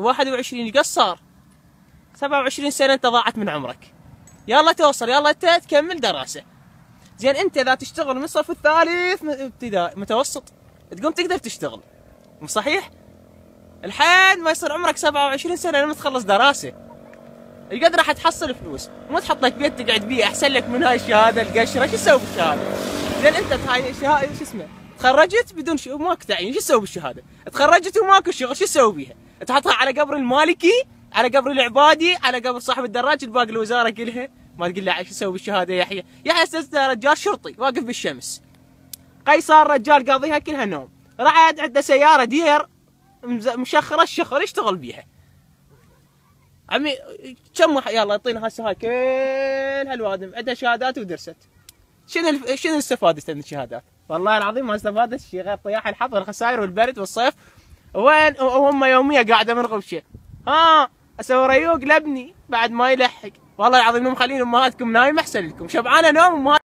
21 قصار. 27 سنة انت ضاعت من عمرك. يلا توصل، يلا انت تكمل دراسة. زين انت اذا تشتغل من الصف الثالث ابتدائي متوسط تقوم تقدر تشتغل، مو صحيح؟ لحد ما يصير عمرك 27 سنة لما تخلص دراسة. ايش قد راح تحصل فلوس؟ وما تحط لك بيت تقعد بيه احسن لك من هاي الشهادة القشرة. شو تسوي بالشهادة؟ زين انت هاي شهادة شو اسمه؟ تخرجت بدون ماكو تعيين، شو تسوي بالشهادة؟ تخرجت وماكو شغل، شو تسوي بيها؟ تحطها على قبر المالكي، على قبر العبادي، على قبر صاحب الدراج، الباقي الوزارة كلها. ما تقول له شو تسوي بالشهادة يا يحيى؟ يحيى رجال شرطي واقف بالشمس. قيصر رجال قاضيها كلها نوم. راح عنده سيارة دير مشخرة الشخر يشتغل بيها. عمي كم يلا يعطينا هسه هاي كل هالوادم عندها شهادات ودرست. شنو استفادت من الشهادات؟ والله العظيم ما استفادت شيء غير طياح الحظ والخسائر والبرد والصيف. وين وهم يوميا قاعده من غبشه. اسوي ريوق لابني بعد ما يلحق. والله العظيم انهم مخلين امهاتكم نايمه احسن لكم. شبعانه نوم